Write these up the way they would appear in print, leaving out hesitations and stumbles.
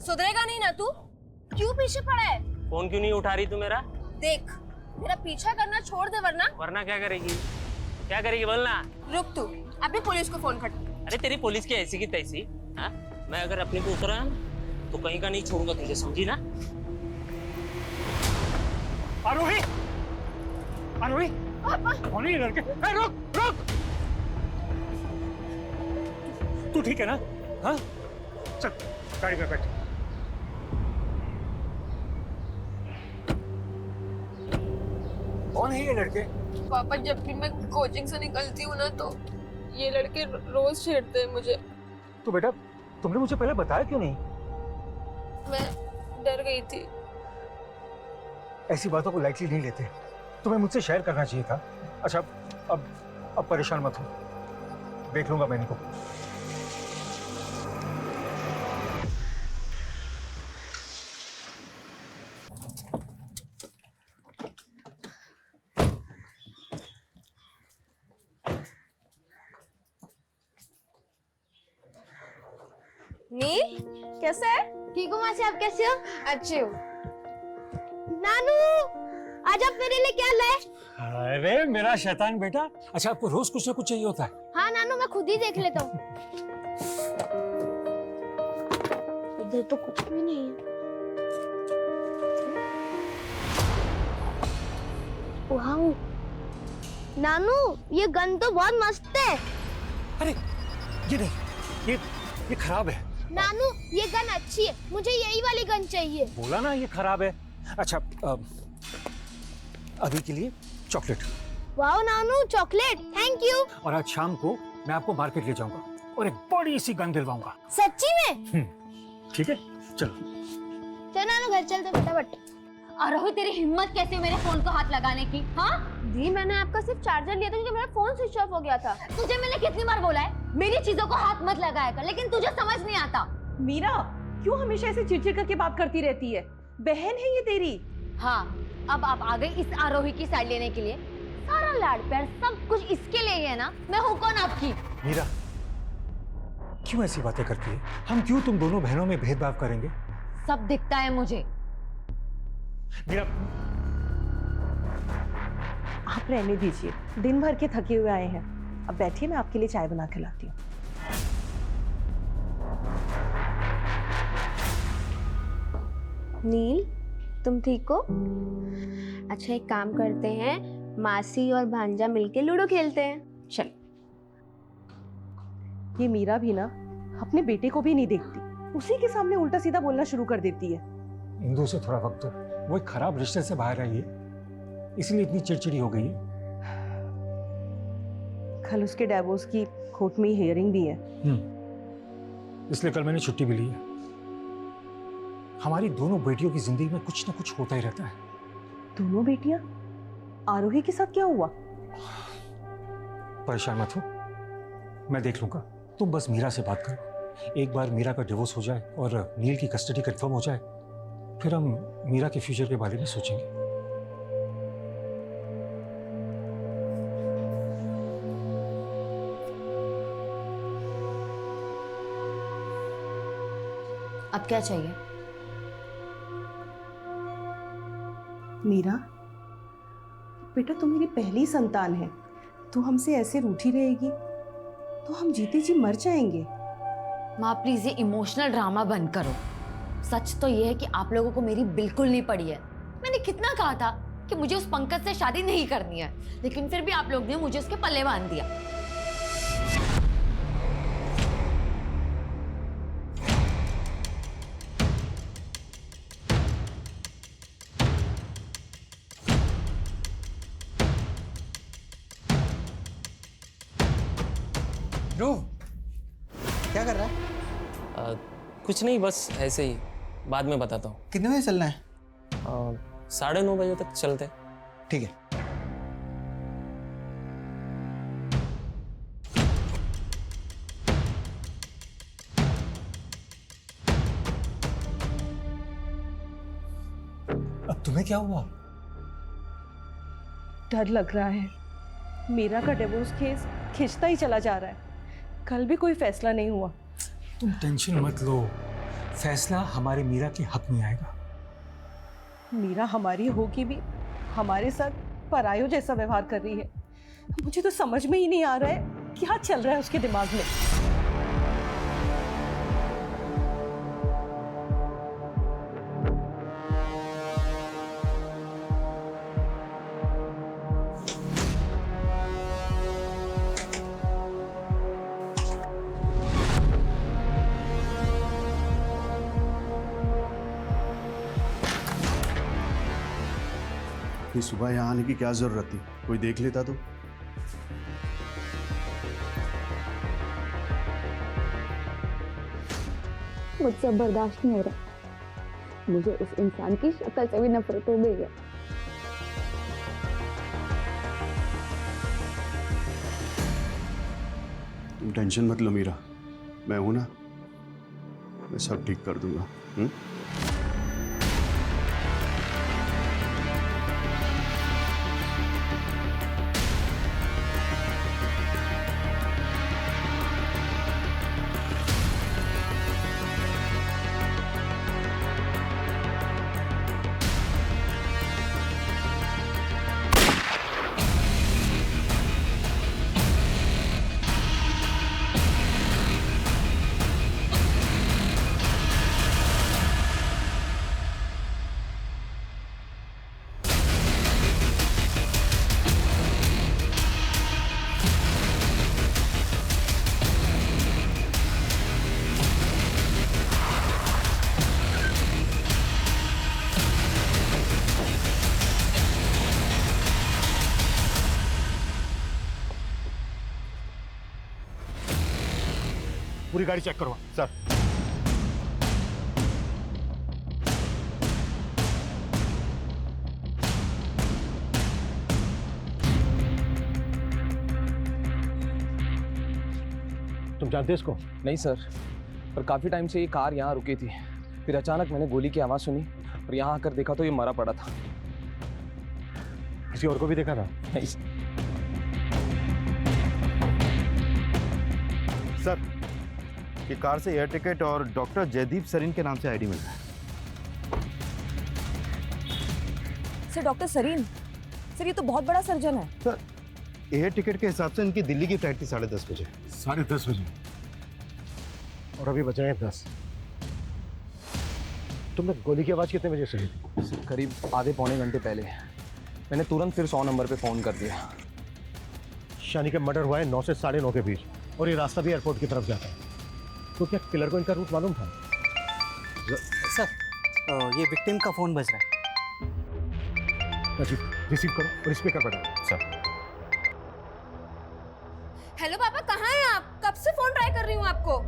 सुधरेगा नहीं ना तू? क्यों पीछे पड़ा है? फोन क्यों नहीं उठा रही तू मेरा? देख, मेरा पीछा करना छोड़ दे वरना। वरना क्या करेगी? क्या करेगी बोलना? रुक तू, अभी पुलिस को फोन कर। अरे तेरी पुलिस की ऐसी की तैसी। हाँ, मैं अगर अपने को उतरा तो कहीं का नहीं छोड़ूंगा तुझे, समझी ना? आरोही, आरोही, कौन है ये लड़के? रुक, रुक। तू ठीक है ना? हाँ, चल गाड़ी में बैठ। कौन है ये लड़के? पापा, जब भी मैं कोचिंग से निकलती हूँ ना तो ये लड़के रोज छेड़ते हैं मुझे। तो बेटा, तुमने मुझे पहले बताया क्यों नहीं? मैं डर गई थी। ऐसी बातों को लाइटली नहीं लेते, तुम्हें मुझसे शेयर करना चाहिए था। अच्छा, अब परेशान मत हो, देख लूंगा मैं इनको। नील, कैसे है? ठीक हूँ मासी, आप कैसे हो? अच्छी हूँ। नानू, आज आप मेरे लिए क्या लाए? अरे मेरा शैतान बेटा, अच्छा आपको रोज कुछ ना कुछ चाहिए होता है। हाँ नानू, मैं खुद ही देख लेता हूँ। इधर तो कुछ भी नहीं है। वाह नानू, ये गन तो बहुत मस्त है। अरे ये नहीं, ये खराब है। नानू, ये गन अच्छी है, मुझे यही वाली गन चाहिए। बोला ना ये खराब है। अच्छा, अभी के लिए चॉकलेट। वाह नानू, चॉकलेट, थैंक यू। और आज शाम को मैं आपको मार्केट ले जाऊंगा और एक बड़ी सी गन दिलवाऊंगा। सच्ची में? ठीक है, चलो। चल नानू, घर चलते फटाफट। आरोही, तेरी हिम्मत कैसे मेरे फोन को हाथ लगाने की? हाँ, दी, मैंने आपका सिर्फ चार्जर लिया था क्योंकि मेरा फोन स्विच ऑफ हो गया था। तुझे मैंने कितनी बार बोला है मेरी चीजों को हाथ मत लगाया कर, लेकिन तुझे समझ नहीं आता। मीरा, क्यों हमेशा ऐसे चिड़चिड़ करके बात करती रहती है? बहन है ये तेरी। हाँ, अब आप आ गई इस आरोही की साइड लेने के लिए। सारा लाड प्यार सब कुछ इसके लिए ही है ना? मैं हूँ कौन आपकी? मीरा, क्यों ऐसी बातें करती है? हम क्यों तुम दोनों बहनों में भेदभाव करेंगे? सब दिखता है मुझे। मीरा, आप रहने दीजिए, दिन भर के थके हुए आए हैं। अब बैठिए, मैं आपके लिए चाय बना के लाती हूँ। नील, तुम ठीक हो? अच्छा, एक काम करते हैं, मासी और भांजा मिलके लूडो खेलते हैं। चल। ये मीरा भी ना अपने बेटे को भी नहीं देखती, उसी के सामने उल्टा सीधा बोलना शुरू कर देती है। इंदु से थोड़ा वक्त दो, वो एक खराब रिश्ते से बाहर आई है, इसलिए इतनी चिड़चिड़ी हो गई है। कल उसके डिवोर्स की कोर्ट में हियरिंग भी है। इसलिए कल मैंने छुट्टी भी ली है। हमारी दोनों बेटियों की जिंदगी में कुछ ना कुछ होता ही रहता है। दोनों बेटियां? आरोही के साथ क्या हुआ? परेशान मत हो, मैं देख लूंगा। तुम बस मीरा से बात करो। एक बार मीरा का डिवोर्स हो जाए और नील की कस्टडी कंफर्म हो जाए, फिर हम मीरा के फ्यूचर के बारे में सोचेंगे। अब क्या चाहिए? मीरा, बेटा तू मेरी पहली संतान है, तू हमसे ऐसे रूठी रहेगी तो हम जीते जी मर जाएंगे। माँ प्लीज, ये इमोशनल ड्रामा बंद करो। सच तो ये है कि आप लोगों को मेरी बिल्कुल नहीं पड़ी है। मैंने कितना कहा था कि मुझे उस पंकज से शादी नहीं करनी है, लेकिन फिर भी आप लोग ने मुझे उसके पल्ले बांध दिया। ध्रुव, क्या कर रहा है? कुछ नहीं, बस ऐसे ही, बाद में बताता हूँ। कितने बजे चलना है? 9:30 बजे तक चलते। ठीक है। अब तुम्हें क्या हुआ? डर लग रहा है, मीरा का डिवोर्स केस खिंचता ही चला जा रहा है। कल भी कोई फैसला नहीं हुआ। तुम टेंशन मत लो, फैसला हमारे मीरा के हक में आएगा। मीरा हमारी होगी भी हमारे साथ परायों जैसा व्यवहार कर रही है। मुझे तो समझ में ही नहीं आ रहा है क्या चल रहा है उसके दिमाग में। इतनी सुबह यहाँ आने की क्या जरूरत थी? कोई देख लेता तो। मुझसे अब बर्दाश्त नहीं हो रहा। मुझे उस इंसान की शक्ल से भी नफरत हो गई है। तुम टेंशन मत लो मीरा, मैं हूं ना, मैं सब ठीक कर दूंगा। पूरी गाड़ी चेक करो सर। तुम जानते इसको? नहीं सर, पर काफी टाइम से ये कार यहाँ रुकी थी। फिर अचानक मैंने गोली की आवाज सुनी और यहाँ आकर देखा तो ये मरा पड़ा था। किसी और को भी देखा था? नहीं सर, ये कार से एयर टिकट और डॉक्टर जयदीप सरीन के नाम से आईडी मिला है। सर डॉक्टर सरीन, सर ये तो बहुत बड़ा सर्जन है। सर, एयर टिकट के हिसाब से इनकी दिल्ली की फ्लाइट थी 10:30 बजे। 10:30 बजे और अभी बज रहे हैं 10। तुमने गोली की आवाज कितने बजे सुनी? करीब आधे पौने घंटे पहले। मैंने तुरंत फिर 100 नंबर पे फ़ोन कर दिया। शानी का मर्डर हुआ है 9 से 9:30 के बीच और ये रास्ता भी एयरपोर्ट की तरफ जाता है। तो क्या किलर को इनका रूट मालूम था? सर, ये विक्टिम का फोन बज रहा है। राजीव, रिसीव करो और स्पीकर पर डालो। सर। हेलो पापा, कहाँ हैं आप? कब से फोन ट्राई कर रही हूँ आपको।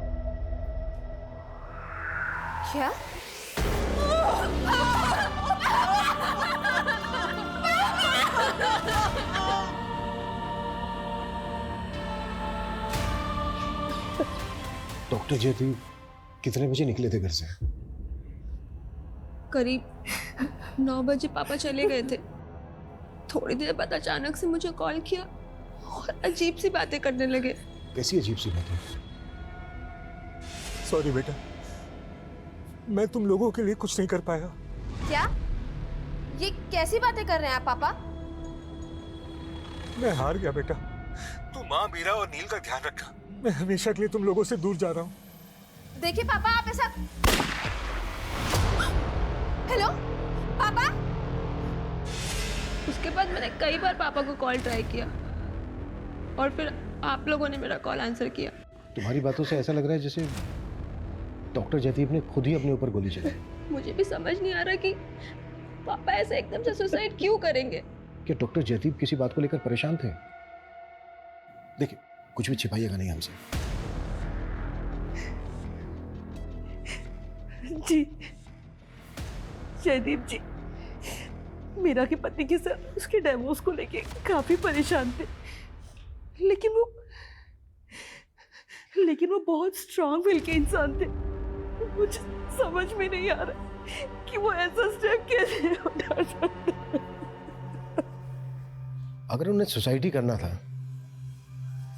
क्या? डॉक्टर जयदीप कितने बजे निकले थे घर से? करीब 9 बजे पापा चले गए थे। थोड़ी देर बाद अचानक से मुझे कॉल किया और अजीब सी बातें करने लगे। कैसी अजीब सी बातें? सॉरी बेटा, मैं तुम लोगों के लिए कुछ नहीं कर पाया। क्या? ये कैसी बातें कर रहे हैं आप पापा? मैं हार गया बेटा। तू माँ, मीरा और नील का ध्यान रखना। मैं हमेशा के लिए तुम लोगों से दूर जा रहा हूँ। देखिए पापा, आप ऐसा। हेलो पापा। उसके बाद मैंने कई बार पापा को कॉल ट्राई किया और फिर आप लोगों ने मेरा कॉल आंसर किया। तुम्हारी बातों से ऐसा लग रहा है जैसे डॉक्टर जयदीप ने खुद ही अपने ऊपर गोली चलाई। मुझे भी समझ नहीं आ रहा कि पापा ऐसे एकदम से सुसाइड क्यों करेंगे। क्या डॉक्टर जयदीप किसी बात को लेकर परेशान थे? देखिए, कुछ भी छिपाइएगा नहीं हमसे। जी जयदीप जी, मीरा के पति के साथ उसके डिवोर्स को लेके काफी परेशान थे, लेकिन वो बहुत स्ट्रांग विल के इंसान थे। मुझे समझ में नहीं आ रहा कि वो ऐसा स्टेप कैसे उठा सकते। अगर उन्हें सुसाइड करना था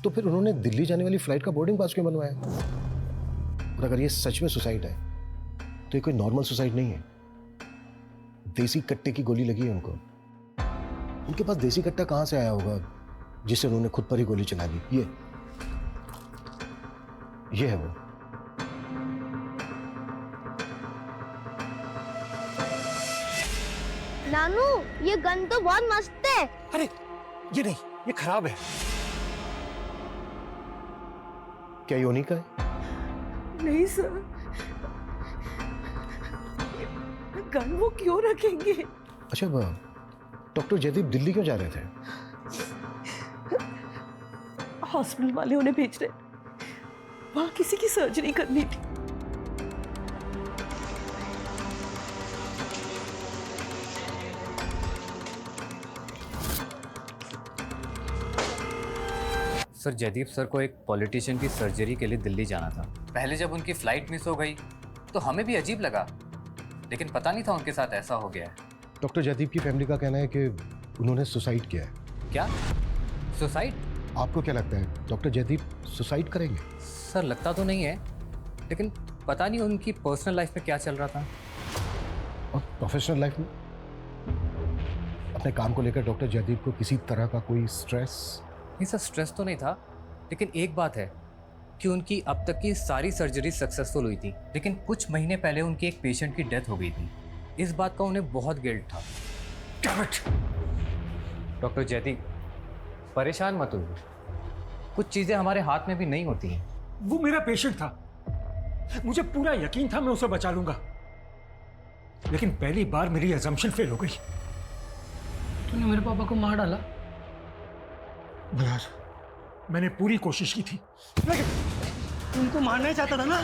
तो फिर उन्होंने दिल्ली जाने वाली फ्लाइट का बोर्डिंग पास क्यों बनवाया? और अगर ये सच में सुसाइड है तो ये कोई नॉर्मल सुसाइड नहीं है। देसी कट्टे की गोली लगी है उनको। उनके पास देसी कट्टा कहां से आया होगा जिससे उन्होंने खुद पर ही गोली चला दी? ये है वो। नानू, ये गन तो बहुत मस्त है। अरे ये नहीं, ये खराब है। क्या ये उन्हीं का है? नहीं सर, गन वो क्यों रखेंगे? अच्छा, डॉक्टर जयदीप दिल्ली क्यों जा रहे थे? हॉस्पिटल वाले उन्हें भेज रहे, वहां किसी की सर्जरी करनी थी। सर, जयदीप सर को एक पॉलिटिशियन की सर्जरी के लिए दिल्ली जाना था। पहले जब उनकी फ्लाइट मिस हो गई तो हमें भी अजीब लगा, लेकिन पता नहीं था उनके साथ ऐसा हो गया है। डॉक्टर जयदीप की फैमिली का कहना है कि उन्होंने सुसाइड किया है। क्या? सुसाइड? आपको क्या लगता है डॉक्टर जयदीप सुसाइड करेंगे? सर, लगता तो नहीं है, लेकिन पता नहीं उनकी पर्सनल लाइफ में क्या चल रहा था। और प्रोफेशनल लाइफ में? अपने काम को लेकर डॉक्टर जयदीप को किसी तरह का कोई स्ट्रेस? नहीं सर, स्ट्रेस तो नहीं था, लेकिन एक बात है कि उनकी अब तक की सारी सर्जरी सक्सेसफुल हुई थी, लेकिन कुछ महीने पहले उनके एक पेशेंट की डेथ हो गई थी। इस बात का उन्हें बहुत गिल्ट था। डॉक्टर जयदीप, परेशान मत होइए, कुछ चीज़ें हमारे हाथ में भी नहीं होती हैं। वो मेरा पेशेंट था, मुझे पूरा यकीन था मैं उसे बचा लूंगा, लेकिन पहली बार मेरी अजम्पशन फेल हो गई। तूने मेरे पापा को मार डाला। यार, मैंने पूरी कोशिश की थी, लेकिन उनको मारना ही चाहता था ना।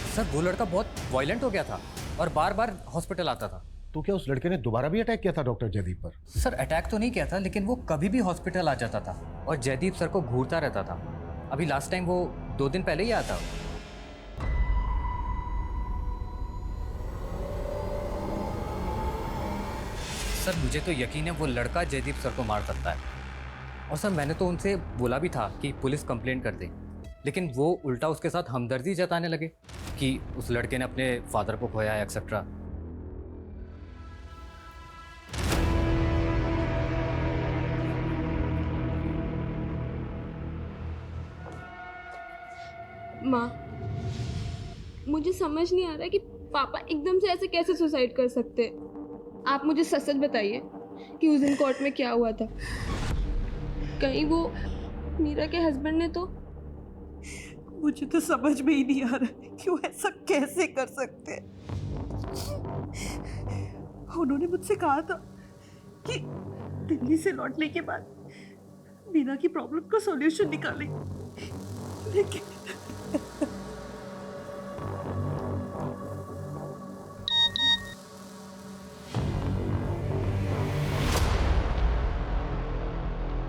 सर, वो लड़का बहुत वायलेंट हो गया था और बार बार हॉस्पिटल आता था। तो क्या उस लड़के ने दोबारा भी अटैक किया था डॉक्टर जयदीप पर? सर, अटैक तो नहीं किया था, लेकिन वो कभी भी हॉस्पिटल आ जाता था और जयदीप सर को घूरता रहता था। अभी लास्ट टाइम वो 2 दिन पहले ही आया था। सर, मुझे तो यकीन है वो लड़का जयदीप सर को मार सकता है। और सर, मैंने तो उनसे बोला भी था कि पुलिस कंप्लेंट कर दे, लेकिन वो उल्टा उसके साथ हमदर्दी जताने लगे कि उस लड़के ने अपने फादर को खोया है एक्सेट्रा। माँ, मुझे समझ नहीं आ रहा है कि पापा एकदम से ऐसे कैसे सुसाइड कर सकते हैं। आप मुझे सच सच बताइए कि उस दिन कोर्ट में क्या हुआ था। कहीं वो मीरा के हस्बैंड ने तो? मुझे तो समझ में ही नहीं आ रहा क्यों ऐसा कैसे कर सकते हैं। उन्होंने मुझसे कहा था कि दिल्ली से लौटने के बाद मीरा की प्रॉब्लम का सॉल्यूशन निकालेंगे, लेकिन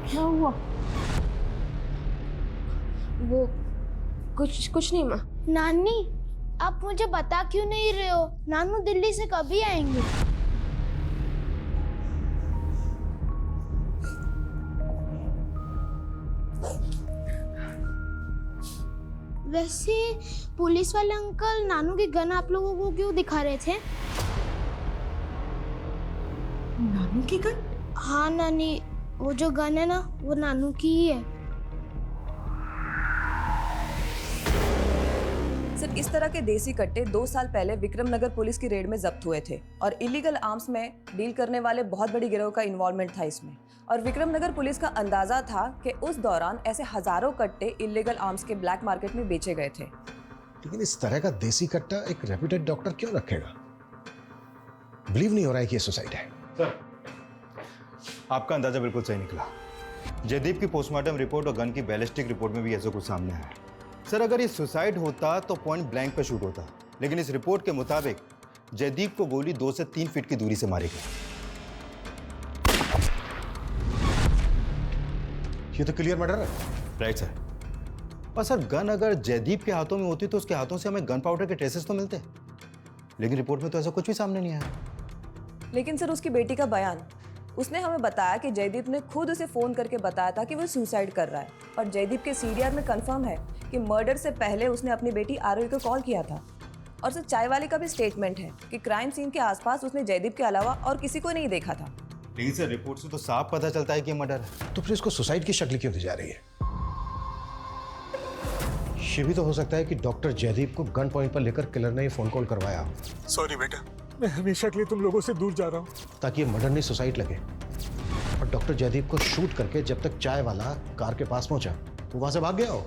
क्या हुआ? वो कुछ नहीं माँ। नानी, आप मुझे बता क्यों नहीं रहे हो? नानू दिल्ली से कभी आएंगे? वैसे पुलिस वाले अंकल नानू की गन आप लोगों को क्यों दिखा रहे थे? नानू की गन? हाँ नानी, वो जो गन है ना, वो नानू की ही है। सिर्फ इस तरह के देसी कट्टे 2 साल पहले विक्रमनगर पुलिस की रेड में जब्त हुए थे और इलीगल आर्म्स में डील करने वाले बहुत बड़ी गिरोह का इन्वॉल्वमेंट था इसमें। और विक्रमनगर पुलिस का अंदाजा था कि उस दौरान ऐसे हजारों कट्टे इलीगल आर्म्स के ब्लैक मार्केट में बेचे गए थे। लेकिन इस तरह का देसी कट्टा एक रेप्यूटेड डॉक्टर क्यों रखेगा? बिलीव नहीं हो रहा है कि ये सुसाइड है। सर, आपका अंदाजा बिल्कुल सही निकला। जयदीप की पोस्टमार्टम रिपोर्ट और गन की बैलिस्टिक रिपोर्ट में भी ऐसा कुछ सामने आया। सर, अगर ये सुसाइड होता तो पॉइंट ब्लैंक पे शूट होता, लेकिन इस रिपोर्ट के मुताबिक जयदीप को गोली 2 से 3 फीट की दूरी से मारी गई। ये तो क्लियर मर्डर है। Right sir. और सर, गन अगर जयदीप के हाथों में होती तो उसके हाथों से हमें गन पाउडर के ट्रेसेस तो मिलते, लेकिन रिपोर्ट में तो ऐसा कुछ भी सामने नहीं आया। लेकिन सर, उसकी बेटी का बयान, उसने हमें बताया कि जयदीप ने खुद उसे फोन करके बताया था कि वो सुसाइड कर रहा है और जयदीप के सीडीआर में कंफर्म है कि मर्डर से पहले उसने अपनी बेटी आरोही को कॉल किया था। और सिर्फ चाय वाले का भी स्टेटमेंट है कि क्राइम सीन के आसपास उसने जयदीप के अलावा और किसी को नहीं देखा था। लेकिन सर रिपोर्ट से तो साफ पता चलता है कि मर्डर है। तो फिर इसको सुसाइड की शक्ल क्यों दी जा रही है? ये भी तो हो सकता है कि डॉक्टर जयदीप को गन पॉइंट पर लेकर किलर ने ये फोन कॉल करवाया। सॉरी बेटा, मैं हमेशा के लिए तुम लोगों से दूर जा रहा हूँ। ताकि ये मर्डर नहीं सुसाइड लगे। और डॉक्टर जयदीप को शूट करके जब तक चाय वाला कार के पास पहुंचा तो वहां से भाग गया हो।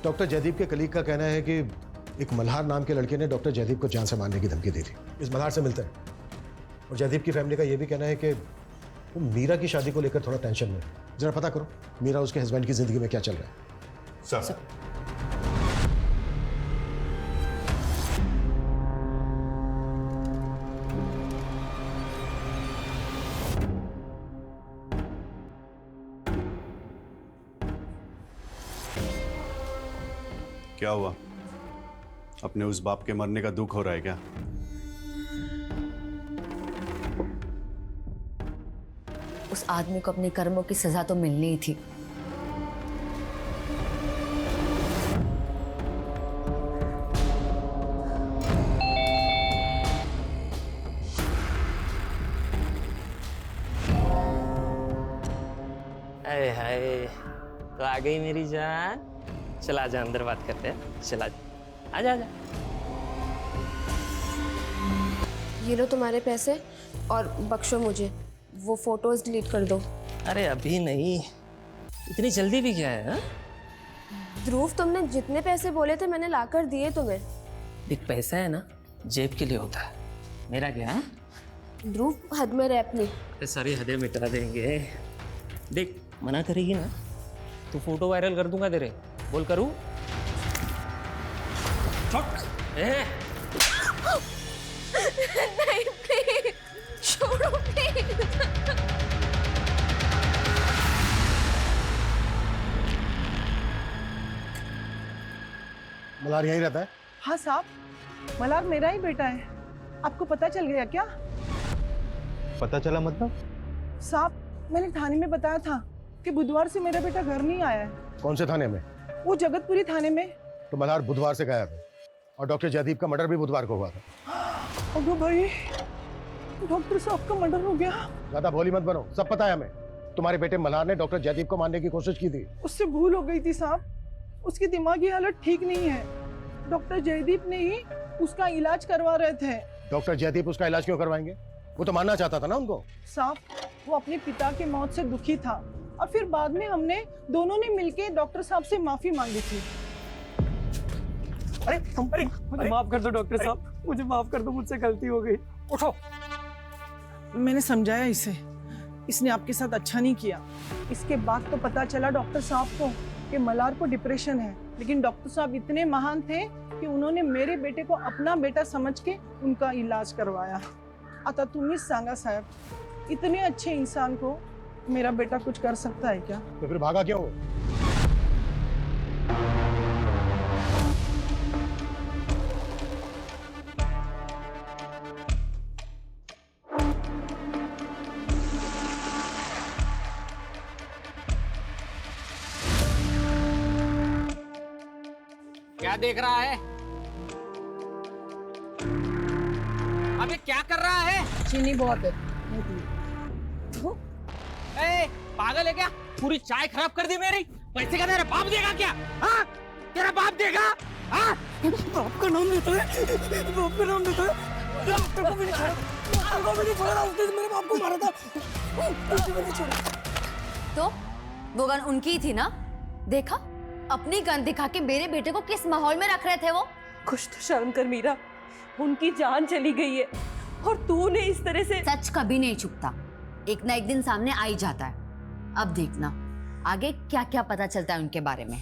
डॉक्टर जयदीप के कलीग का कहना है कि एक मल्हार नाम के लड़के ने डॉक्टर जयदीप को जान से मारने की धमकी दी थी। इस मल्हार से मिलते हैं। और जयदीप की फैमिली का यह भी कहना है कि वो मीरा की शादी को लेकर थोड़ा टेंशन में है। जरा पता करो मीरा उसके हस्बैंड की जिंदगी में क्या चल रहा है। सर क्या हुआ? अपने उस बाप के मरने का दुख हो रहा है क्या? उस आदमी को अपने कर्मों की सजा तो मिलनी ही थी। अरे हाय, तो आ गई मेरी जान। चला जा, अंदर बात करते हैं। चला जा, आजा आजा। ये लो तुम्हारे पैसे और बख्शो मुझे, वो फोटोज डिलीट कर दो। अरे अभी नहीं, इतनी जल्दी भी क्या है? ध्रुव, तुमने जितने पैसे बोले थे मैंने लाकर दिए तुम्हें। देख, पैसा है ना जेब के लिए होता है, मेरा क्या है? ध्रुव, हद में रह अपनी। अरे सारी हदें मिटा देंगे। देख, मना करेगी ना तो फोटो वायरल कर दूंगा तेरे। बोल करूं? नहीं प्लीज, छोड़ो प्लीज। मल्हार यहीं रहता है? हाँ साहब, मल्हार मेरा ही बेटा है। आपको पता चल गया क्या? पता चला मतलब? साहब, मैंने थाने में बताया था कि बुधवार से मेरा बेटा घर नहीं आया है। कौन से थाने में? वो जगतपुरी थाने में। तो मल्हार बुधवार से गायब है और डॉक्टर जयदीप का मर्डर भी बुधवार को हुआ था। अबे भाई, डॉक्टर साहब का मर्डर हो गया। ज्यादा भोली मत बनो, सब पता है हमें। तुम्हारे बेटे मल्हार ने डॉक्टर जयदीप को मारने की कोशिश की थी। उससे भूल हो गई थी साहब, उसकी दिमागी हालत ठीक नहीं है। डॉक्टर जयदीप ने ही उसका इलाज करवा रहे थे। डॉक्टर जयदीप उसका इलाज क्यों करवाएंगे? वो तो मारना चाहता था ना उनको। साहब, वो अपने पिता की मौत से दुखी था और फिर बाद में हमने दोनों ने मिलके डॉक्टर साहब से माफी मांगी थी। अरे मुझे माफ कर दो डॉक्टर साहब, मुझे माफ कर दो, मुझसे गलती हो गई। उठो। मैंने समझाया इसे, इसने आपके साथ अच्छा नहीं किया। इसके बाद तो पता चला डॉक्टर साहब को कि मल्हार को डिप्रेशन है, लेकिन डॉक्टर साहब इतने महान थे कि उन्होंने मेरे बेटे को अपना बेटा समझ के उनका इलाज करवाया। आता तुम्हीच सांगा साहब, इतने अच्छे इंसान को मेरा बेटा कुछ कर सकता है क्या? तो फिर भागा क्यों? क्या देख रहा है? अबे क्या कर रहा है? चीनी बहुत है। ए, पागल है क्या? पूरी चाय खराब कर दी मेरी। पैसे का तेरा बाप देगा क्या? हाँ? तेरा बाप देगा? हाँ? बाप का नाम लेता है, बाप का नाम लेता है। डॉक्टर को भी नहीं छोड़ा, डॉक्टर को भी नहीं छोड़ा, उसने मेरे बाप को मारा था। उसे भी नहीं छोड़ा। तो वो गन उनकी ही थी ना? देखा, अपनी गन दिखा के मेरे बेटे को किस माहौल में रख रहे थे वो। कुछ तो शर्म कर मीरा, उनकी जान चली गई है और तूने इस तरह से। सच कभी नहीं छुपता, एक ना एक दिन सामने आ ही जाता है। अब देखना आगे क्या क्या पता चलता है उनके बारे में।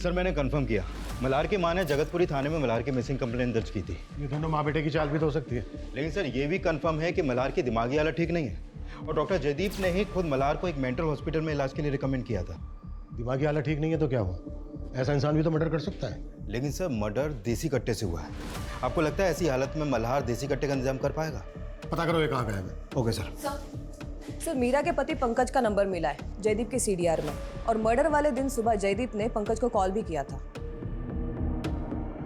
सर मैंने कंफर्म किया, मल्हार की मां ने जगतपुरी थाने में मल्हार की मिसिंग कंप्लेंट दर्ज की थी। ये दोनों माँ बेटे की चाल भी तो हो सकती है। लेकिन सर ये भी कंफर्म है कि मल्हार की दिमागी हालत ठीक नहीं है और डॉक्टर जयदीप ने ही खुद मल्हार को एक मेंटल हॉस्पिटल में इलाज के लिए रिकमेंड किया था। दिमागी हालत ठीक नहीं है तो क्या हुआ? ऐसा इंसान भी तो मर्डर कर सकता है। लेकिन सर मर्डर देसी कट्टे से हुआ है। आपको लगता है ऐसी हालत में मल्हार देसी कट्टे का इंतजाम कर पाएगा? पता करो ये कहाँ गया है। Okay sir. सर मीरा के पति पंकज का नंबर मिला है जयदीप के सीडीआर में, और मर्डर वाले दिन सुबह जयदीप ने पंकज को कॉल भी किया था।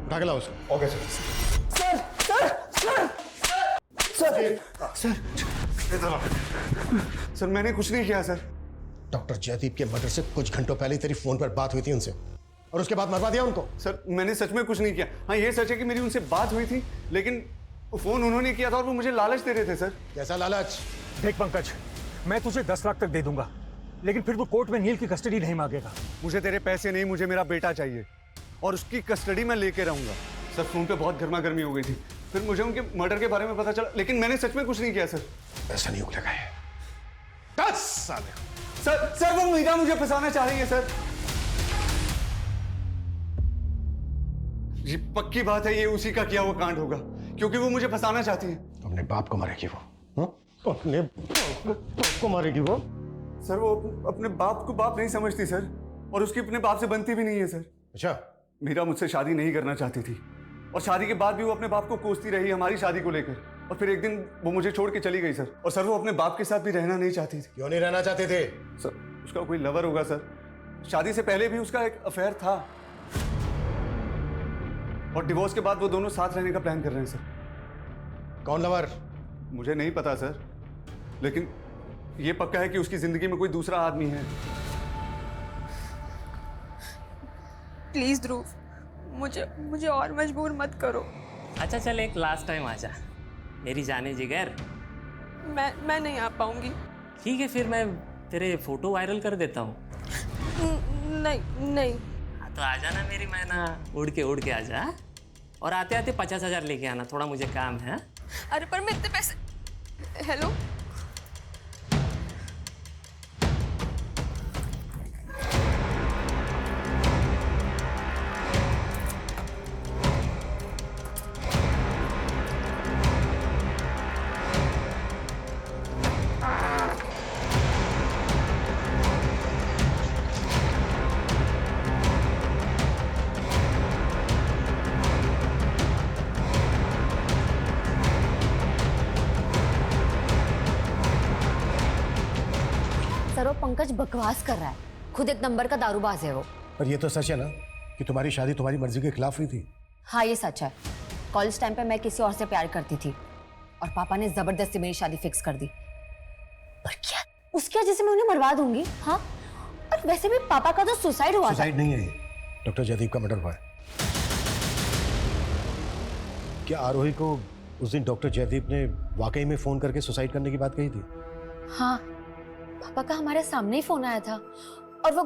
उठा के लाओ उसको। Okay sir. Sir sir sir sir sir मैंने कुछ नहीं किया सर। डॉक्टर जयदीप के मर्डर से कुछ घंटों पहले तेरी फोन पर बात हुई थी उनसे और उसके बाद मरवा दिया उनको। सर मैंने सच में कुछ नहीं किया। हाँ ये सच है कि मेरी उनसे बात हुई थी, लेकिन फोन उन्होंने किया था और वो मुझे लालच दे रहे थे सर। कैसा लालच? देख पंकज, मैं तुझे 10 लाख तक दे दूंगा, लेकिन फिर तू कोर्ट में नील की कस्टडी नहीं मांगेगा। मुझे तेरे पैसे नहीं, मुझे मेरा बेटा चाहिए और उसकी कस्टडी मैं लेके रहूंगा। सर फोन पे बहुत गर्मा गर्मी हो गई थी, फिर मुझे उनके मर्डर के बारे में पता चला, लेकिन मैंने सच में कुछ नहीं किया सर। ऐसा नहीं उगलेगा ये। 10 साल। सर वो मीरा मुझे फंसाना चाह रही है सर। ये पक्की बात है, ये उसी का किया हुआ कांड होगा, क्योंकि वो मुझे फंसाना चाहती है। अपने बाप को मारेगी वो। अपने बाप को मारेगी वो। सर वो अपने बाप को बाप नहीं समझती सर, और उसकी अपने बाप से बनती भी नहीं है सर। अच्छा। मीरा मुझसे शादी नहीं करना चाहती थी और शादी के बाद भी वो अपने बाप को कोसती रही हमारी शादी को लेकर, और फिर एक दिन वो मुझे छोड़ के चली गई सर। और सर वो अपने बाप के साथ भी रहना नहीं चाहती थी। क्यों नहीं रहना चाहते थे? सर उसका कोई लवर होगा सर, शादी से पहले भी उसका एक अफेयर था, और डिवोर्स के बाद वो दोनों साथ रहने का प्लान कर रहे हैं सर। कौन लवर? मुझे नहीं पता सर, लेकिन ये पक्का है कि उसकी जिंदगी में कोई दूसरा आदमी है। प्लीज ध्रुव, मुझे और मजबूर मत करो। अच्छा चल एक लास्ट टाइम आजा मेरी जाने जिगर। मैं नहीं आ पाऊंगी। ठीक है फिर मैं तेरे फोटो वायरल कर देता हूँ। नहीं। हाँ तो आ जाना मेरी मैना, उड़ के आ जा, और आते आते 50,000 लेके आना, थोड़ा मुझे काम है। अरे पर मैं इतने पैसे। हेलो सर वो पंकज बकवास कर रहा है, खुद एक नंबर का दारूबाज है वो। पर ये तो सच है ना कि तुम्हारी शादी तुम्हारी मर्जी के खिलाफ हुई थी। हाँ ये सच है। कॉलेज टाइम पे मैं किसी और से प्यार करती थी और पापा ने जबरदस्ती मेरी शादी फिक्स कर दी। पर क्या उसकी वजह से मैं उन्हें मरवा दूंगी? हाँ, और वैसे भी पापा का तो सुसाइड हुआ था। सुसाइड नहीं है ये, डॉक्टर जयदीप का मर्डर हुआ है। क्या आरोही को उस दिन डॉक्टर जयदीप ने वाकई में फोन करके सुसाइड करने की बात कही थी? हाँ, पापा का हमारे सामने ही फोन आया था और वो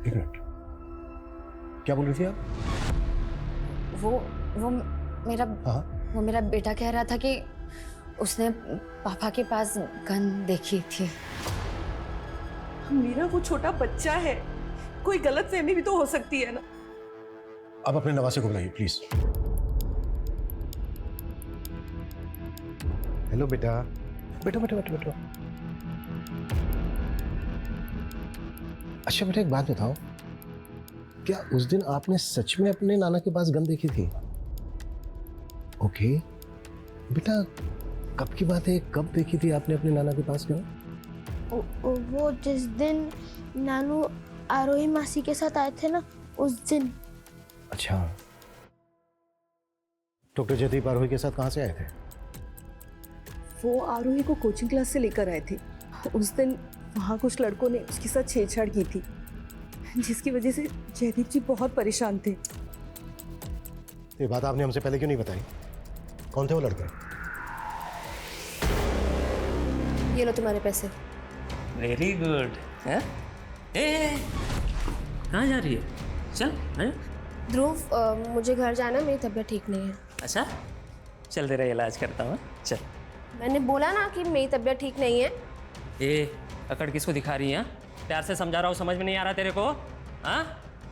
एक मिनट, क्या बोल रही थी आप? वो मेरा हाँ? वो मेरा बेटा कह रहा था कि उसने पापा के पास गन देखी थी। मीरा वो छोटा बच्चा है, कोई गलतफहमी भी तो हो सकती है ना। अब अपने नवासे को बुलाइए प्लीज। हेलो बेटा। बैठो। अच्छा बेटा एक बात बताओ, क्या उस दिन आपने सच में अपने नाना के पास गन देखी थी? ओके बेटा, कब की बात है, कब देखी थी आपने अपने नाना के पास गन? वो जिस दिन नानू आरोही मासी के साथ आए थे ना, उस दिन। अच्छा, डॉक्टर जयदीप आरोही के साथ कहाँ से आए थे? वो आरोही को कोचिंग क्लास से लेकर आए थे। उस दिन वहाँ कुछ लड़कों ने उसके साथ छेड़छाड़ की थी, जिसकी वजह से जयदीप जी बहुत परेशान थे। ये बात आपने हमसे पहले क्यों नहीं बताई? कौन थे वो लड़के? ये लो तुम्हारे पैसे। Very good. कहाँ जा रही है? चल है? ध्रुव मुझे घर जाना, मेरी तबीयत ठीक नहीं है। अच्छा चल तेरा इलाज करता हूँ, चल। मैंने बोला ना कि मेरी तबीयत ठीक नहीं है। ए अकड़ किसको दिखा रही है? प्यार से समझा रहा हूँ, समझ में नहीं आ रहा तेरे को? हाँ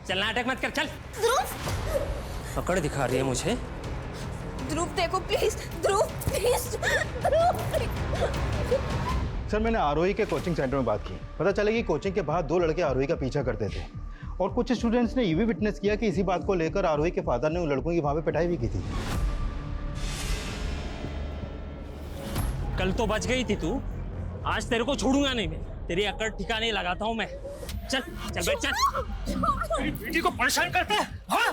चल नाटक मत कर चल। ध्रुव पकड़ दिखा रही है मुझे। ध्रुव देखो please, Dhruv please, Dhruv. Sir मैंने आरोही के कोचिंग सेंटर में बात की, पता चला कि कोचिंग के बाहर 2 लड़के आरोही का पीछा करते थे और कुछ स्टूडेंट्स ने ये भी विटनेस किया कि इसी बात को लेकर आरोही के फादर ने उन लड़कों की वहां पे पिटाई भी की थी। कल तो बच गई थी तू, आज तेरे को छोड़ूंगा नहीं मैं। तेरी अकड़ ठिकाने लगाता हूँ मैं। चल चल बैठ चल। मेरी बेटी को परेशान करते हैं हाँ?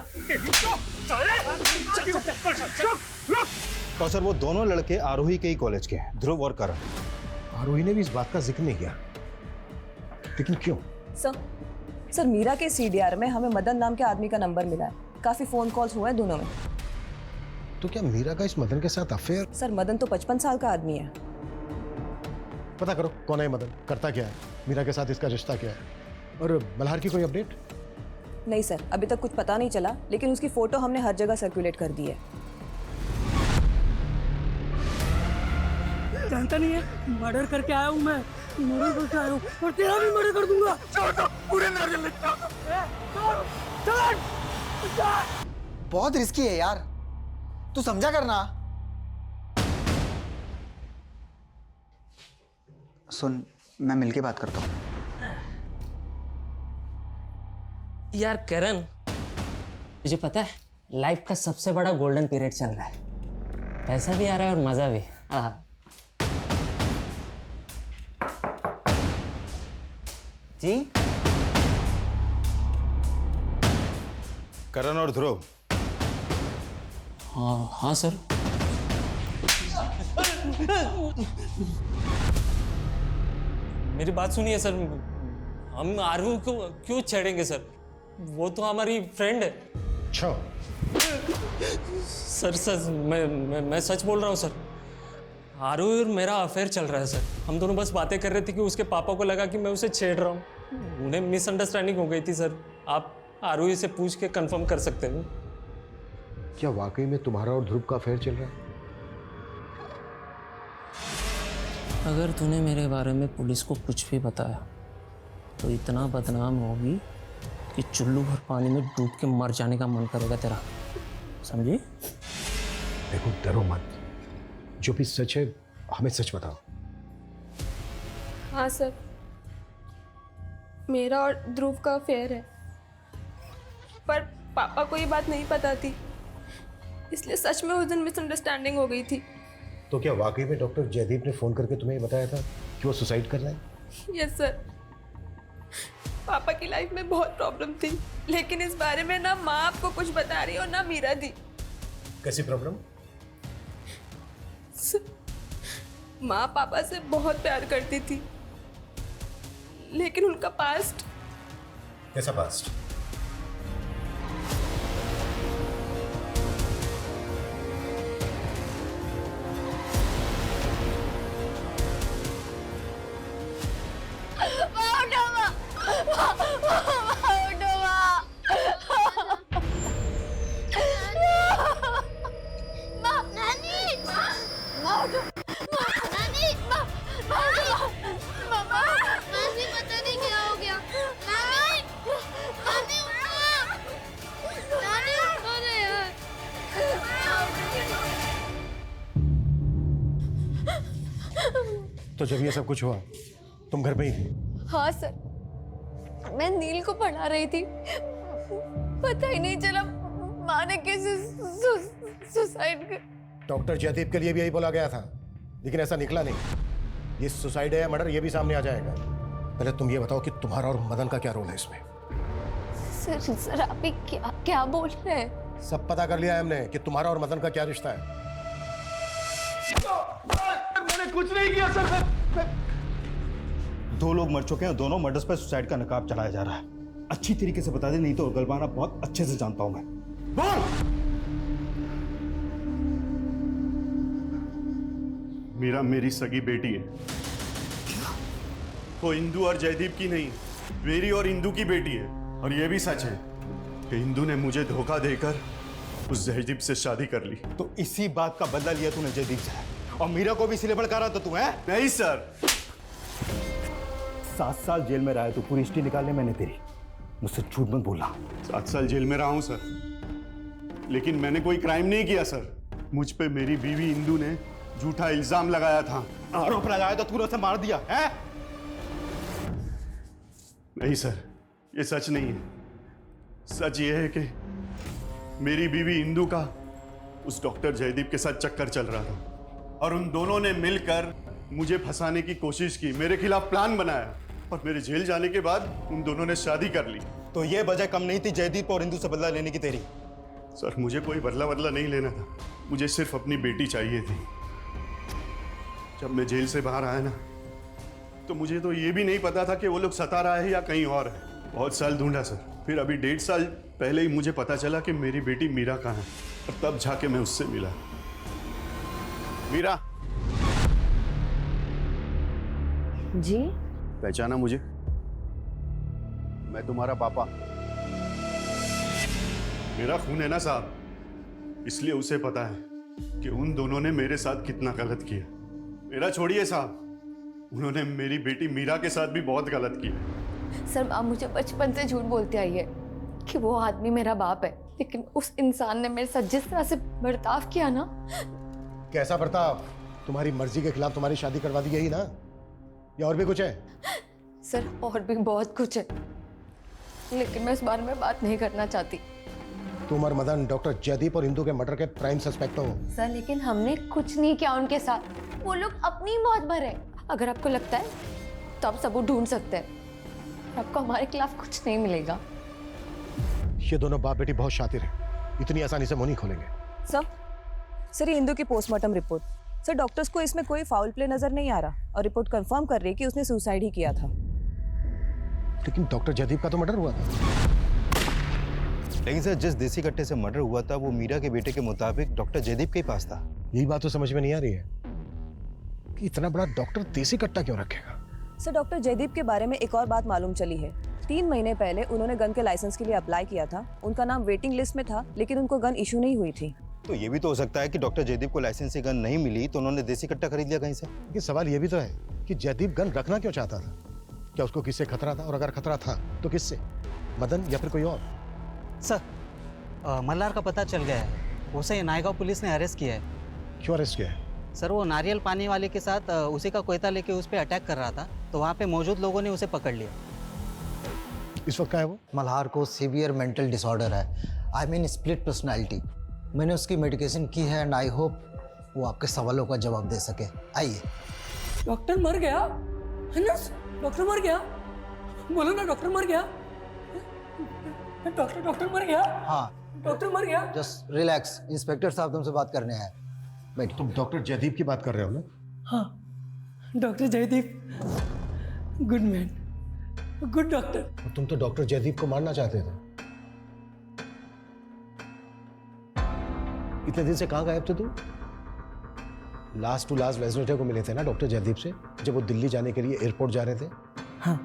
और सर वो दोनों लड़के आरोही के ही कॉलेज के हैं, ध्रुव और करण। आरोही ने भी इस बात का जिक्र नहीं किया, लेकिन क्यों? सर मीरा के सीडीआर में हमें मदन नाम के आदमी का नंबर मिला है। काफी फोन कॉल्स हुए हैं दोनों में। तो क्या मीरा का इस मदन के साथ अफेयर? सर मदन तो 55 साल का आदमी है। पता करो कौन है मदन, करता क्या है, मीरा के साथ इसका रिश्ता क्या है, और मल्हार की कोई अपडेट? नहीं सर, अभी तक कुछ पता नहीं चला, लेकिन उसकी फोटो हमने हर जगह सर्कुलेट कर दी है। जानता नहीं है, मर्डर करके आया हूँ मैं, मर्डर करके आया हूँ और तेरा भी मर्डर कर दूंगा। पूरे बहुत रिस्की है यार, तू समझा करना। सुन, मैं मिलके बात करता हूँ। यार करण, तुझे पता है लाइफ का सबसे बड़ा गोल्डन पीरियड चल रहा है। पैसा भी आ रहा है और मजा भी। हाँ जी। करण और ध्रुव। हाँ हाँ सर। मेरी बात सुनिए सर, हम आरू को क्यों छेड़ेंगे सर? वो तो हमारी फ्रेंड है। अच्छा सर सर मैं सच बोल रहा हूँ सर। आरू और मेरा अफेयर चल रहा है सर। हम दोनों बस बातें कर रहे थे कि उसके पापा को लगा कि मैं उसे छेड़ रहा हूँ। उन्हें मिसअंडरस्टैंडिंग हो गई थी सर। आप आरू से पूछ के कंफर्म कर सकते हैं। क्या वाकई में तुम्हारा और ध्रुव का अफेयर चल रहा है? अगर तूने मेरे बारे में पुलिस को कुछ भी बताया तो इतना बदनाम होगी कि चुल्लू भर पानी में डूब के मर जाने का मन करेगा तेरा, समझी? देखो डरो मत, जो भी सच है हमें सच बताओ। हाँ सर, मेरा और ध्रुव का अफेयर है, पर पापा को ये बात नहीं पता थी, इसलिए सच में उस दिन मिसअंडरस्टैंडिंग हो गई थी। तो क्या वाकई में डॉक्टर जयदीप ने फोन करके तुम्हें बताया था कि वो सुसाइड कर रहा है? Yes sir. पापा की लाइफ में बहुत प्रॉब्लम थी, लेकिन इस बारे में ना माँ आपको कुछ बता रही और ना मीरा दी। कैसी प्रॉब्लम? माँ पापा से बहुत प्यार करती थी, लेकिन उनका पास्ट। कैसा पास्ट? तो जब ये सब कुछ हुआ तुम घर पे ही थी? हाँ सर, मैं नील को पढ़ा रही थी, पता ही नहीं चला माँ ने कैसे सुसाइड कर। डॉक्टर जयदीप के लिए भी यही बोला गया था, लेकिन ऐसा निकला नहीं। ये सुसाइड है या मर्डर ये भी सामने आ जाएगा। पहले तुम ये बताओ कि तुम्हारा और मदन का क्या रोल है इसमें? सर आप ये क्या बोल रहे हैं? सब पता कर लिया है हमने कि तुम्हारा और मदन का क्या रिश्ता है। मैंने कुछ नहीं किया सर। 2 लोग मर चुके हैं, दोनों मर्डर्स पर सुसाइड का नकाब चढ़ाया जा रहा है। अच्छी तरीके से बता दे, नहीं तो गलबाना बहुत अच्छे से जानता हूं मैं। बोल। मीरा मेरी सगी बेटी है, वो इंदू और जयदीप की नहीं, मेरी और इंदू की बेटी है। और ये भी सच है कि इंदू ने मुझे धोखा देकर उस जयदीप से शादी कर ली। तो इसी बात का बदला लिया तूने जयदीप से, और मीरा को भी इसीलिए भड़का तो तू है? नहीं सर। 7 साल जेल में रहा है तू, पूरी हिस्ट्री निकालने मैंने तेरी। मुझसे झूठ मत बोलना। 7 साल जेल में रहा हूं सर, लेकिन मैंने कोई क्राइम नहीं किया सर। मुझ पे मेरी बीवी इंदू ने झूठा इल्जाम लगाया था। आरोप लगाया तो तूने उसे मार दिया है? नहीं सर, ये सच नहीं है। सच ये है कि मेरी बीवी इंदू का उस डॉक्टर जयदीप के साथ चक्कर चल रहा था और उन दोनों ने मिलकर मुझे फंसाने की कोशिश की, मेरे खिलाफ प्लान बनाया और मेरे जेल जाने के बाद उन दोनों ने शादी कर ली। तो ये वजह कम नहीं थी जयदीप और इंदू से बदला लेने की तेरी? सर मुझे कोई बदला नहीं लेना था, मुझे सिर्फ अपनी बेटी चाहिए थी। जब मैं जेल से बाहर आया ना, तो मुझे तो ये भी नहीं पता था कि वो लोग सता रहा है या कहीं और है। बहुत साल ढूंढा सर, फिर अभी 1.5 साल पहले ही मुझे पता चला कि मेरी बेटी मीरा कहाँ है, और तब जाके मैं उससे मिला। मीरा जी? पहचाना मुझे? मैं तुम्हारा पापा। मेरा खून है ना साहब, इसलिए उसे पता है कि उन दोनों ने मेरे साथ कितना गलत किया। मेरा छोड़िए साहब, उन्होंने मेरी बेटी मीरा के साथ भी बहुत गलत किया। सर आप मुझे बचपन से झूठ बोलते आई है कि वो आदमी मेरा बाप है, लेकिन उस इंसान ने मेरे साथ जिस तरह से बर्ताव किया ना। कैसा बर्ताव? तुम्हारी मर्जी के खिलाफ तुम्हारी शादी करवा दी यही ना, या और भी कुछ है? सर और भी बहुत कुछ है, लेकिन मैं इस बारे में बात नहीं करना चाहती। तुम और मदन डॉक्टर जयदीप और इंदू के मर्डर के प्राइम सस्पेक्ट हो। सर लेकिन हमने कुछ नहीं किया उनके साथ, वो लोग अपनी मौत भरे। अगर आपको लगता है तो आप सबूत ढूंढ सकते हैं, आपको हमारे खिलाफ कुछ नहीं मिलेगा। ये दोनों बाप बेटी बहुत शातिर हैं, इतनी आसानी से मुंह नहीं खोलेंगे। सर ये इंदू की पोस्टमार्टम रिपोर्ट। सर डॉक्टर्स को इसमें कोई फाउल प्ले नजर नहीं आ रहा और रिपोर्ट कंफर्म कर रही है कि उसने सुसाइड ही किया था। लेकिन डॉक्टर जयदीप का तो मर्डर हुआ था। लेकिन सर जिस देसी कट्टे से मर्डर हुआ था वो मीरा के बेटे के मुताबिक डॉक्टर जयदीप के ही पास था। यही बात तो समझ में नहीं आ रही है कि इतना बड़ा डॉक्टर देसी कट्टा क्यों रखेगा। सर डॉक्टर जयदीप के बारे में एक और बात मालूम चली है। 3 महीने पहले उन्होंने गन के लाइसेंस के लिए अप्लाई किया था, उनका नाम वेटिंग लिस्ट में था, लेकिन उनको गन इशू नहीं हुई थी। तो ये भी तो हो सकता है कि डॉक्टर जयदीप को लाइसेंस से गन नहीं मिली तो उन्होंने देसी कट्टा खरीद लिया कहीं से। ये सवाल ये भी तो है कि जयदीप गन रखना क्यों चाहता था? क्या उसको किससे खतरा था, और अगर खतरा था तो किससे? मदन या फिर कोई और? सर मल्हार का पता चल गया है, उसे नायगांव पुलिस ने अरेस्ट किया है। क्यों अरेस्ट किया है? सर वो नारियल पानी वाले के साथ उसी का कोयता लेके उस पर अटैक कर रहा था, तो वहाँ पे मौजूद लोगों ने उसे पकड़ लिया। इस वक्त क्या है वो? मल्हार को सीवियर मेंटल डिसऑर्डर है, आई मीन स्प्लिट पर्सनालिटी। मैंने उसकी मेडिकेशन की है एंड आई होप वो आपके सवालों का जवाब दे सके। आइए। डॉक्टर मर गया है ना? डॉक्टर मर गया, बोलो ना डॉक्टर मर गया। डॉक्टर मर गया। हाँ डॉक्टर मर गया। जस्ट रिलैक्स, इंस्पेक्टर साहब तुमसे बात करने हैं। बैठ। तुम डॉक्टर जयदीप की बात कर रहे हो ना? हाँ doctor Jaideep, good man, good doctor. तुम तो डॉक्टर जयदीप को मारना चाहते थे। इतने दिन से कहाँ गायब थे तुम? लास्ट टू लास्ट वेडनेसडे को मिले थे ना डॉक्टर जयदीप से, जब वो दिल्ली जाने के लिए एयरपोर्ट जा रहे थे। हाँ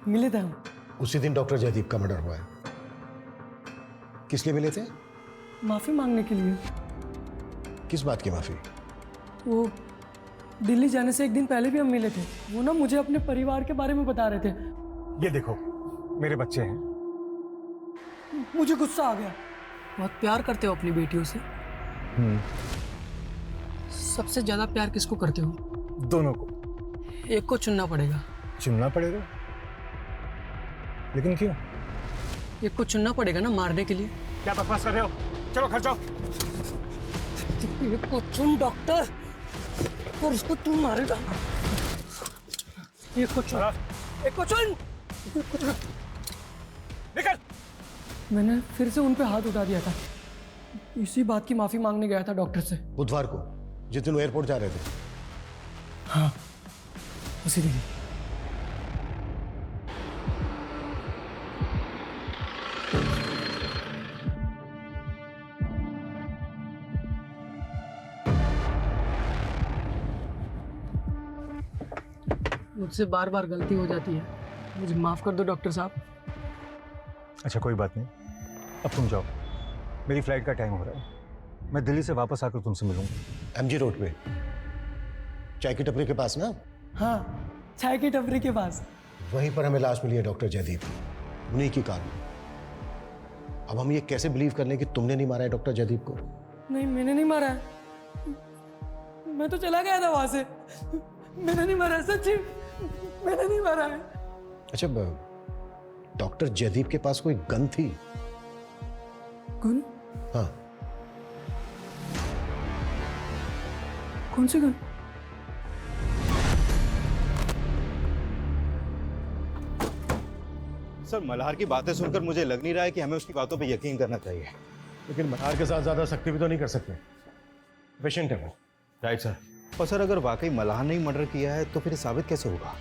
मिले थे हम। उसी दिन डॉक्टर जयदीप का मर्डर हुआ है। किस लिए मिले थे? माफी मांगने के लिए। किस बात की माफी? वो दिल्ली जाने से एक दिन पहले भी हम मिले थे, वो ना मुझे अपने परिवार के बारे में बता रहे थे। ये देखो मेरे बच्चे हैं। मुझे गुस्सा आ गया। बहुत प्यार करते हो अपनी बेटियों से? सबसे ज्यादा प्यार किसको करते हो? दोनों को। एक को चुनना पड़ेगा। चुनना पड़ेगा? लेकिन क्यों? एक को चुनना पड़ेगा ना मारने के लिए। क्या बकवास कर रहे हो? चलो घर जाओ। एक को चुन डॉक्टर, और उसको तू मारेगा। एक को चुन, एक को चुन, निकल। मैंने फिर से उन पे हाथ उठा दिया था, इसी बात की माफी मांगने गया था डॉक्टर से। बुधवार को जिस दिन वो एयरपोर्ट जा रहे थे। हाँ उसी दिन। मुझसे बार बार गलती हो जाती है, मुझे माफ कर दो डॉक्टर साहब। अच्छा कोई बात नहीं, अब तुम जाओ, मेरी फ्लाइट का टाइम हो रहा है। मैं दिल्ली से वापस आकर तुमसे मिलूंगा। MG रोड पे चाय की टपरी के पास ना? हाँ चाय की टपरी के पास। वहीं पर हमें लाश मिली है डॉक्टर जयदीप। उन्हीं की कार में। अब हम ये कैसे बिलीव कर लें कि तुमने नहीं मारा है डॉक्टर जयदीप को? नहीं, मैंने नहीं मारा है। मैं तो चला गया था वहां से। मैंने नहीं मारा है, सच्ची मैंने नहीं मारा है। अच्छा, डॉक्टर जयदीप के पास कोई गन थी? गन? हाँ। कौन सी गन? सर, मल्हार की बातें सुनकर मुझे लग नहीं रहा है कि हमें उसकी बातों पे यकीन करना चाहिए। लेकिन मल्हार के साथ ज्यादा सख्ती भी तो नहीं कर सकते, पेशेंट है वो। Right sir. और सर, अगर वाकई मल्हार ने ही मर्डर किया है तो फिर साबित कैसे होगा?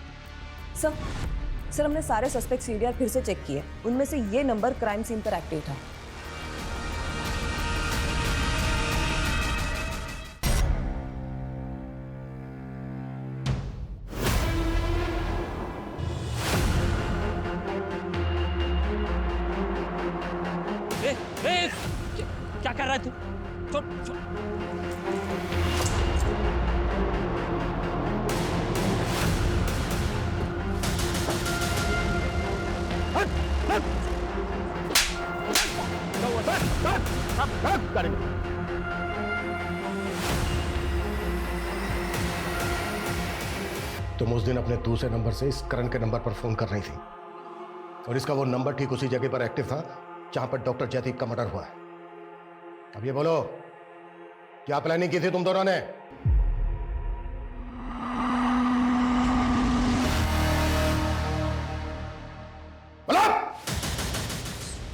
सर हमने सारे सस्पेक्ट सीडीआर फिर से चेक किए, उनमें से ये नंबर क्राइम सीन पर एक्टिव था। क्या कर रहा है तू? तुम उस दिन अपने दूसरे नंबर से इस करण के नंबर पर फोन कर रही थी, और इसका वो नंबर ठीक उसी जगह पर एक्टिव था जहां पर डॉक्टर जयदीप का मर्डर हुआ है। अब ये बोलो, क्या प्लानिंग की थी तुम दोनों ने?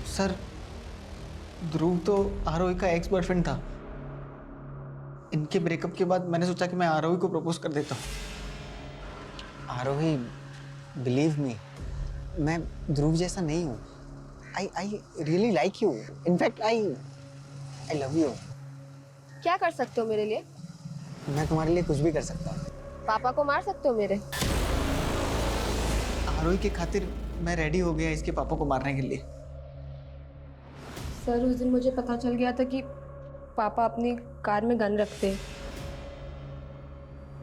सर, ध्रुव तो आरोही का एक्स बॉयफ्रेंड था। इनके ब्रेकअप के बाद मैंने सोचा कि मैं आरोही को प्रपोज कर देता हूँ। आरोही, बिलीव मी, मैं ध्रुव जैसा नहीं हूँ। I really like you. In fact I love you. क्या कर सकते हो मेरे लिए? मैं तुम्हारे लिए कुछ भी कर सकता हूँ। पापा को मार सकते हो मेरे? आरोही के खातिर मैं रेडी हो गया इसके पापा को मारने के लिए। सर, उस दिन मुझे पता चल गया था कि पापा अपनी कार में गन रखते हैं,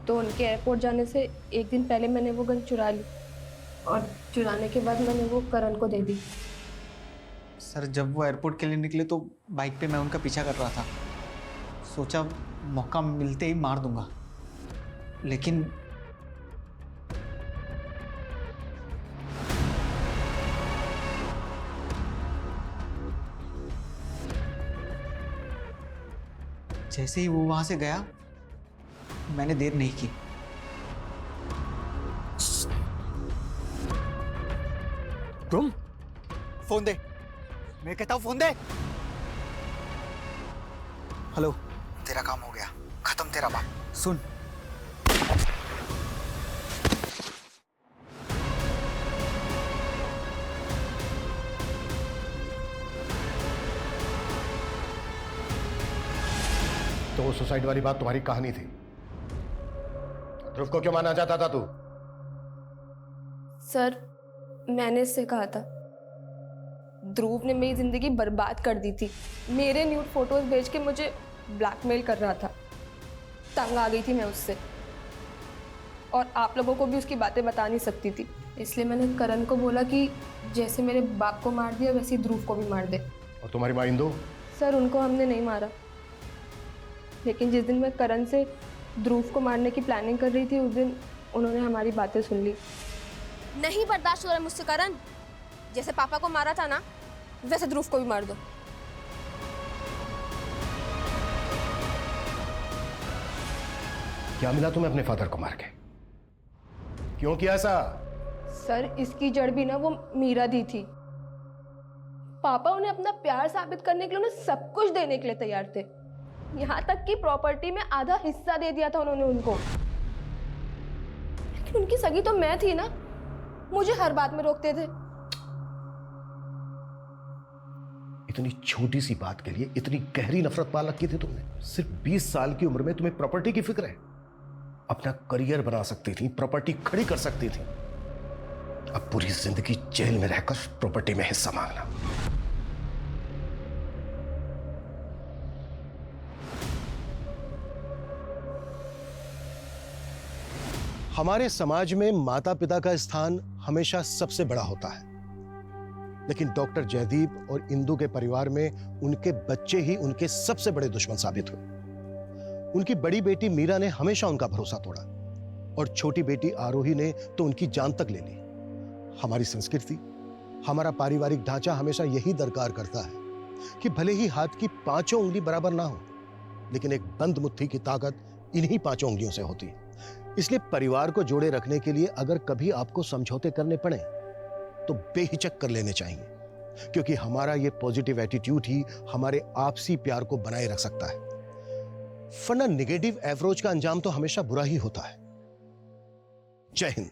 तो उनके एयरपोर्ट जाने से एक दिन पहले मैंने वो गन चुरा ली, और चुराने के बाद मैंने वो करण को दे दी। सर, जब वो एयरपोर्ट के लिए निकले तो बाइक पे मैं उनका पीछा कर रहा था। सोचा मौका मिलते ही मार दूंगा, लेकिन जैसे ही वो वहां से गया मैंने देर नहीं की। तुम फोन दे, मैं कहता हूं फोन दे। हेलो, तेरा काम हो गया, खत्म तेरा बाप। सुन, तो वो सुसाइड वाली बात तुम्हारी कहानी थी। ध्रुव को क्यों मारना चाहता था तू? सर, मैंने इससे कहा था, ध्रुव ने मेरी जिंदगी बर्बाद कर दी थी। मेरे न्यूड फोटोज भेज के मुझे ब्लैकमेल कर रहा था। तंग आ गई थी मैं उससे, और आप लोगों को भी उसकी बातें बता नहीं सकती थी। इसलिए मैंने करण को बोला कि जैसे मेरे बाप को मार दिया वैसे ही ध्रुव को भी मार दे। और तुम्हारी माँ इंदु? सर, उनको हमने नहीं मारा, लेकिन जिस दिन मैं करण से ध्रुव को मारने की प्लानिंग कर रही थी, उस दिन उन्होंने हमारी बातें सुन ली। नहीं बर्दाश्त हो रहा है मुझसे करण। जैसे पापा को मारा था ना, वैसे ध्रुव को भी मार दो। क्या मिला तुम्हें अपने फादर को मार के? क्यों किया ऐसा? सर, इसकी जड़ भी ना वो मीरा दी थी। पापा उन्हें अपना प्यार साबित करने के लिए उन्हें सब कुछ देने के लिए तैयार थे। यहाँ तक कि प्रॉपर्टी में आधा हिस्सा दे दिया था उन्होंने उनको। लेकिन उनकी सगी तो मैं थी ना, मुझे हर बात में रोकते थे। इतनी छोटी सी बात के लिए इतनी गहरी नफरत पाल रखी थी तुमने? सिर्फ 20 साल की उम्र में तुम्हें प्रॉपर्टी की फिक्र है? अपना करियर बना सकती थी, प्रॉपर्टी खड़ी कर सकती थी। अब पूरी जिंदगी जेल में रहकर प्रॉपर्टी में हिस्सा मांगना। हमारे समाज में माता पिता का स्थान हमेशा सबसे बड़ा होता है, लेकिन डॉक्टर जयदीप और इंदु के परिवार में उनके बच्चे ही उनके सबसे बड़े दुश्मन साबित हुए। उनकी बड़ी बेटी मीरा ने हमेशा उनका भरोसा तोड़ा और छोटी बेटी आरोही ने तो उनकी जान तक ले ली। हमारी संस्कृति, हमारा पारिवारिक ढांचा हमेशा यही दरकार करता है कि भले ही हाथ की पांचों उंगली बराबर ना हो, लेकिन एक बंद मुट्ठी की ताकत इन्हीं पांचों उंगलियों से होती है। इसलिए परिवार को जोड़े रखने के लिए अगर कभी आपको समझौते करने पड़े तो बेहिचक कर लेने चाहिए, क्योंकि हमारा ये पॉजिटिव एटीट्यूड ही हमारे आपसी प्यार को बनाए रख सकता है। वरना नेगेटिव अप्रोच का अंजाम तो हमेशा बुरा ही होता है। जय हिंद।